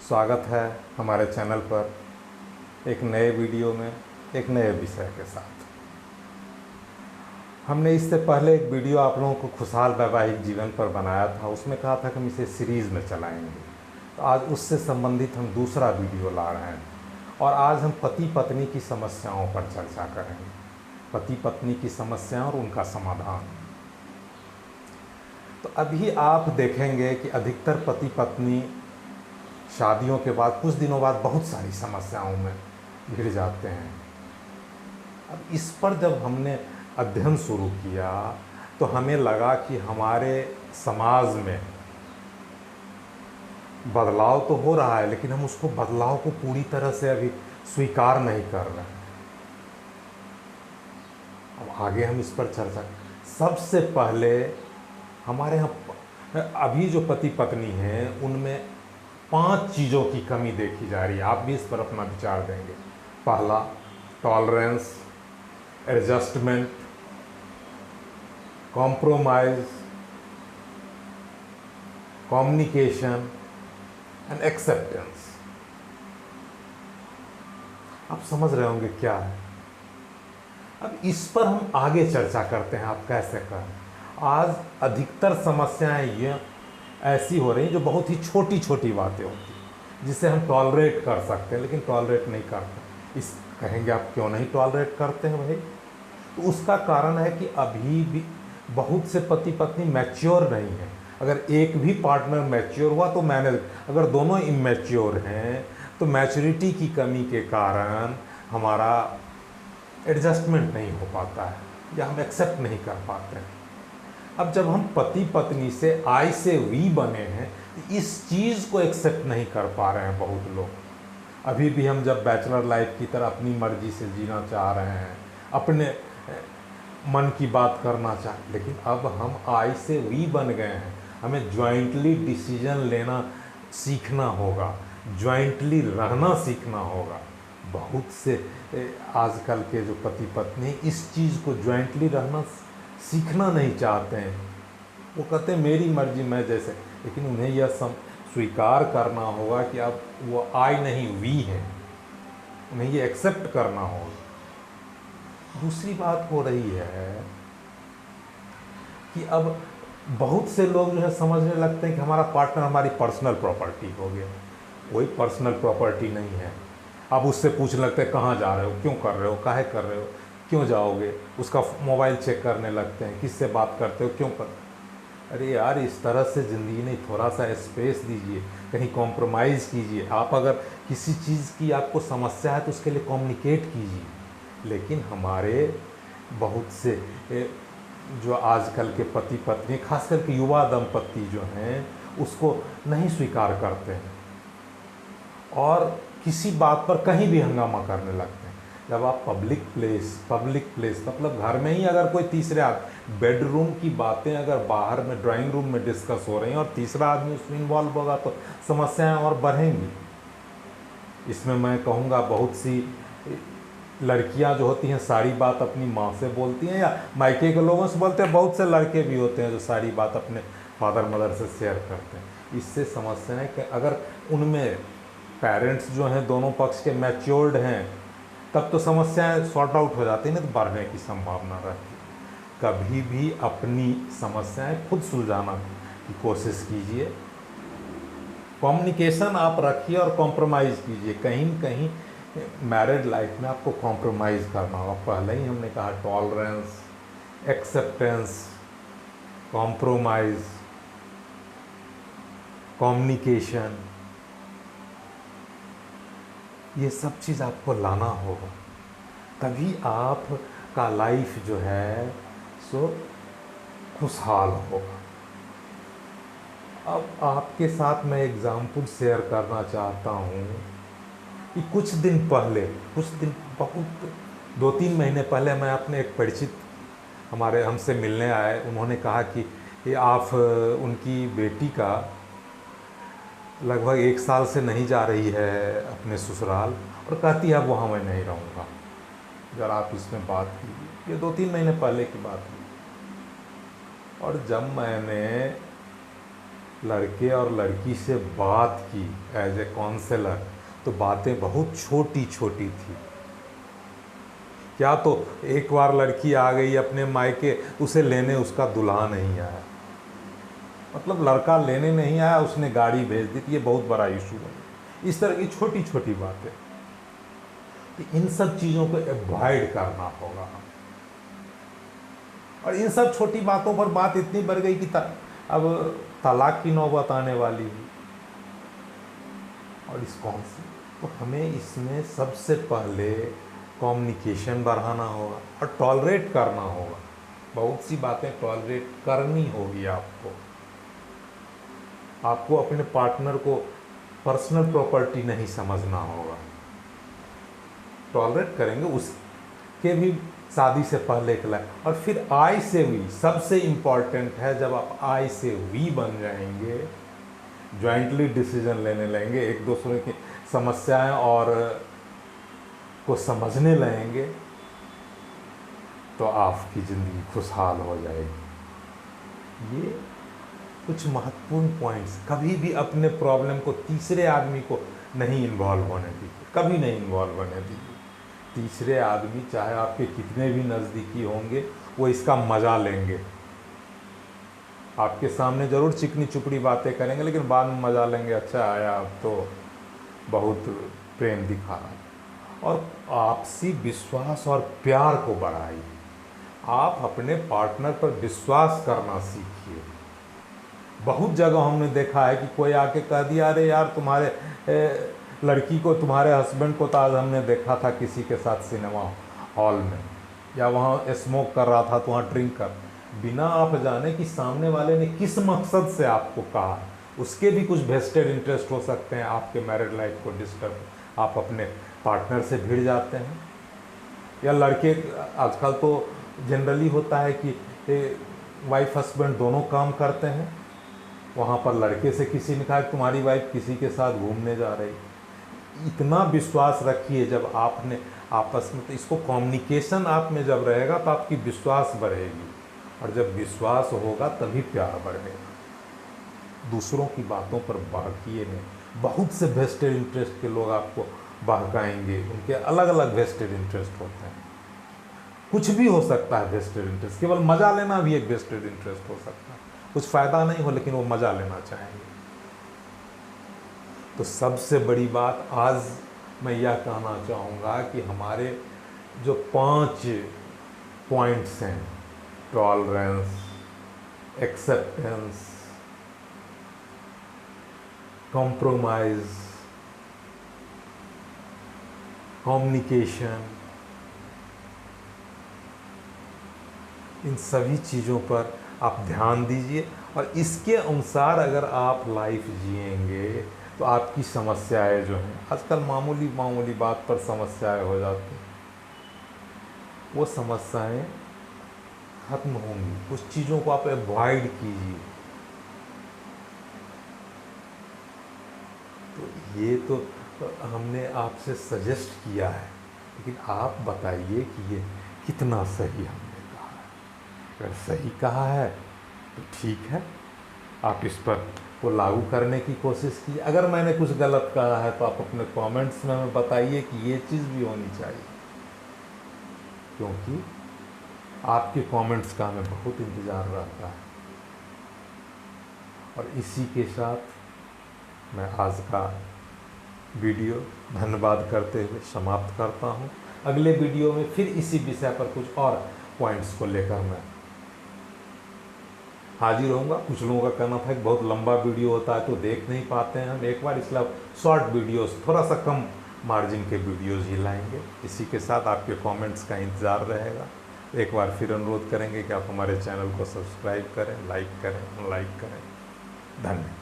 स्वागत है हमारे चैनल पर एक नए वीडियो में एक नए विषय के साथ। हमने इससे पहले एक वीडियो आप लोगों को खुशहाल वैवाहिक जीवन पर बनाया था। उसमें कहा था कि हम इसे सीरीज़ में चलाएंगे, तो आज उससे संबंधित हम दूसरा वीडियो ला रहे हैं और आज हम पति पत्नी की समस्याओं पर चर्चा करेंगे। पति पत्नी की समस्याएं और उनका समाधान। तो अभी आप देखेंगे कि अधिकतर पति पत्नी शादियों के बाद कुछ दिनों बाद बहुत सारी समस्याओं में घिर जाते हैं। अब इस पर जब हमने अध्ययन शुरू किया तो हमें लगा कि हमारे समाज में बदलाव तो हो रहा है, लेकिन हम उसको बदलाव को पूरी तरह से अभी स्वीकार नहीं कर रहे हैं। अब आगे हम इस पर चर्चा। सबसे पहले हमारे यहाँ अभी जो पति पत्नी हैं उनमें 5 चीज़ों की कमी देखी जा रही है। आप भी इस पर अपना विचार देंगे। पहला, tolerance, adjustment, compromise, communication and acceptance. आप समझ रहे होंगे क्या है। अब इस पर हम आगे चर्चा करते हैं। आप कैसे करें। आज अधिकतर समस्याएं ये ऐसी हो रही हैं जो बहुत ही छोटी छोटी बातें होती हैं जिसे हम टॉलरेट कर सकते हैं, लेकिन टॉलरेट नहीं करते। इस कहेंगे आप क्यों नहीं टॉलरेट करते हैं भाई। तो उसका कारण है कि अभी भी बहुत से पति पत्नी मैच्योर नहीं हैं। अगर एक भी पार्टनर मैच्योर हुआ तो मैनेज, अगर दोनों इमैच्योर हैं तो मैच्योरिटी की कमी के कारण हमारा एडजस्टमेंट नहीं हो पाता है या हम एक्सेप्ट नहीं कर पाते हैं। अब जब हम पति पत्नी से आई से वी बने हैं, इस चीज़ को एक्सेप्ट नहीं कर पा रहे हैं बहुत लोग। अभी भी हम जब बैचलर लाइफ की तरह अपनी मर्जी से जीना चाह रहे हैं, अपने मन की बात करना चाह, लेकिन अब हम आई से वी बन गए हैं। हमें ज्वाइंटली डिसीजन लेना सीखना होगा, ज्वाइंटली रहना सीखना होगा। बहुत से आजकल के जो पति पत्नी इस चीज़ को ज्वाइंटली रहना सीखना नहीं चाहते हैं। वो कहते हैं मेरी मर्जी मैं जैसे, लेकिन उन्हें यह स्वीकार करना होगा कि अब वो आई नहीं वी है। उन्हें ये एक्सेप्ट करना होगा। दूसरी बात हो रही है कि अब बहुत से लोग जो है समझने लगते हैं कि हमारा पार्टनर हमारी पर्सनल प्रॉपर्टी हो गया। कोई पर्सनल प्रॉपर्टी नहीं है। अब उससे पूछने लगते हैं कहाँ जा रहे हो, क्यों कर रहे हो, काहे कर रहे हो, क्यों जाओगे। उसका मोबाइल चेक करने लगते हैं, किससे बात करते हो, क्यों कर। अरे यार, इस तरह से ज़िंदगी नहीं, थोड़ा सा स्पेस दीजिए, कहीं कॉम्प्रोमाइज़ कीजिए। आप अगर किसी चीज़ की आपको समस्या है तो उसके लिए कम्युनिकेट कीजिए। लेकिन हमारे बहुत से जो आजकल के पति पत्नी, खास करके युवा दंपति जो हैं, उसको नहीं स्वीकार करते हैं और किसी बात पर कहीं भी हंगामा करने लगते हैं। जब आप पब्लिक प्लेस मतलब घर में ही अगर कोई तीसरे बेडरूम की बातें अगर बाहर में ड्राइंग रूम में डिस्कस हो रही हैं और तीसरा आदमी उसमें इन्वॉल्व होगा तो समस्याएं और बढ़ेंगी। इसमें मैं कहूँगा बहुत सी लड़कियां जो होती हैं सारी बात अपनी माँ से बोलती हैं या मायके के लोगों से बोलते हैं। बहुत से लड़के भी होते हैं जो सारी बात अपने फादर मदर से शेयर करते हैं। इससे समस्याएं कि अगर उनमें पेरेंट्स जो हैं दोनों पक्ष के मैच्योर्ड हैं तब तो समस्याएं सॉर्ट आउट हो जाती हैं, नहीं तो बढ़ने की संभावना रहती है। कभी भी अपनी समस्याएं खुद सुलझाना की कोशिश कीजिए। कम्युनिकेशन आप रखिए और कॉम्प्रोमाइज़ कीजिए। कहीं न कहीं मैरिड लाइफ में आपको कॉम्प्रोमाइज़ करना होगा। पहले ही हमने कहा टॉलरेंस, एक्सेप्टेंस, कॉम्प्रोमाइज़, कम्युनिकेशन, ये सब चीज़ आपको लाना होगा। तभी आपका लाइफ जो है सो खुशहाल होगा। अब आपके साथ मैं एग्ज़ाम्पल शेयर करना चाहता हूँ कि कुछ दिन बहुत 2-3 महीने पहले मैं अपने एक परिचित हमारे हमसे मिलने आए। उन्होंने कहा कि ये आप उनकी बेटी का लगभग 1 साल से नहीं जा रही है अपने ससुराल और कहती है अब वहाँ मैं नहीं रहूँगा। अगर आप इसमें बात कीजिए, ये 2-3 महीने पहले की बात है। और जब मैंने लड़के और लड़की से बात की एज ए काउंसलर, तो बातें बहुत छोटी छोटी थी। क्या तो एक बार लड़की आ गई अपने मायके, उसे लेने उसका दूल्हा नहीं आया, मतलब लड़का लेने नहीं आया, उसने गाड़ी भेज दी, ये बहुत बड़ा इशू है। इस तरह की छोटी छोटी बातें, तो इन सब चीज़ों को अवॉइड करना होगा। और इन सब छोटी बातों पर बात इतनी बढ़ गई कि अब तलाक की नौबत आने वाली है। और इस कौन सी, तो हमें इसमें सबसे पहले कम्युनिकेशन बढ़ाना होगा और टॉलरेट करना होगा। बहुत सी बातें टॉलरेट करनी होगी आपको अपने पार्टनर को पर्सनल प्रॉपर्टी नहीं समझना होगा। टॉलरेट करेंगे उसके भी शादी से पहले के लिए। और फिर आई से वी सबसे इम्पॉर्टेंट है। जब आप आई से वी बन जाएंगे, जॉइंटली डिसीजन लेने लगेंगे, एक दूसरे की समस्याएं और को समझने लगेंगे, तो आपकी ज़िंदगी खुशहाल हो जाएगी। ये कुछ महत्वपूर्ण पॉइंट्स। कभी भी अपने प्रॉब्लम को तीसरे आदमी को नहीं इन्वॉल्व होने दीजिए, कभी नहीं इन्वॉल्व होने दीजिए। तीसरे आदमी चाहे आपके कितने भी नज़दीकी होंगे, वो इसका मज़ा लेंगे। आपके सामने ज़रूर चिकनी चुपड़ी बातें करेंगे, लेकिन बाद में मज़ा लेंगे, अच्छा आया अब तो बहुत प्रेम दिखा रहा है। और आपसी विश्वास और प्यार को बढ़ाइए। आप अपने पार्टनर पर विश्वास करना सीखिए। बहुत जगह हमने देखा है कि कोई आके कह दिया, अरे यार तुम्हारे लड़की को, तुम्हारे हस्बैंड को तो आज हमने देखा था किसी के साथ सिनेमा हॉल में, या वहाँ स्मोक कर रहा था तो वहाँ ड्रिंक कर, बिना आप जाने कि सामने वाले ने किस मकसद से आपको कहा। उसके भी कुछ वेस्टेड इंटरेस्ट हो सकते हैं आपके मैरिड लाइफ को डिस्टर्ब, आप अपने पार्टनर से भिड़ जाते हैं। या लड़के, आजकल तो जनरली होता है कि वाइफ हस्बैंड दोनों काम करते हैं, वहाँ पर लड़के से किसी ने कहा तुम्हारी वाइफ किसी के साथ घूमने जा रही। इतना विश्वास रखिए जब आपने आपस में, तो इसको कम्युनिकेशन आप में जब रहेगा तो आपकी विश्वास बढ़ेगी, और जब विश्वास होगा तभी प्यार बढ़ेगा। दूसरों की बातों पर बहकिए नहीं। बहुत से वेस्टेड इंटरेस्ट के लोग आपको बहकाएंगे, उनके अलग अलग वेस्टेड इंटरेस्ट होते हैं। कुछ भी हो सकता है वेस्टेड इंटरेस्ट, केवल मज़ा लेना भी एक वेस्टेड इंटरेस्ट हो सकता है। कुछ फ़ायदा नहीं हो लेकिन वो मज़ा लेना चाहेंगे। तो सबसे बड़ी बात आज मैं यह कहना चाहूँगा कि हमारे जो 5 पॉइंट्स हैं, टॉलरेंस, एक्सेप्टेंस, कॉम्प्रोमाइज़, कम्युनिकेशन, इन सभी चीज़ों पर आप ध्यान दीजिए। और इसके अनुसार अगर आप लाइफ जिएंगे तो आपकी समस्याएं जो हैं, आजकल मामूली मामूली बात पर समस्याएं हो जाती हैं, वो समस्याएं खत्म होंगी। कुछ चीज़ों को आप अवॉइड कीजिए। तो ये तो हमने आपसे सजेस्ट किया है, लेकिन आप बताइए कि ये कितना सही हमने कहा है। अगर सही कहा है तो ठीक है, आप इस पर को लागू करने की कोशिश कीजिए। अगर मैंने कुछ गलत कहा है तो आप अपने कमेंट्स में हमें बताइए कि ये चीज़ भी होनी चाहिए, क्योंकि आपके कमेंट्स का हमें बहुत इंतज़ार रहता है। और इसी के साथ मैं आज का वीडियो धन्यवाद करते हुए समाप्त करता हूँ। अगले वीडियो में फिर इसी विषय पर कुछ और पॉइंट्स को लेकर मैं हाजिर होऊंगा। कुछ लोगों का कहना था कि बहुत लंबा वीडियो होता है तो देख नहीं पाते हैं हम, एक बार इसलिए शॉर्ट वीडियोस, थोड़ा सा कम मार्जिन के वीडियोस ही लाएंगे। इसी के साथ आपके कमेंट्स का इंतज़ार रहेगा। एक बार फिर अनुरोध करेंगे कि आप हमारे चैनल को सब्सक्राइब करें, लाइक करें। धन्यवाद।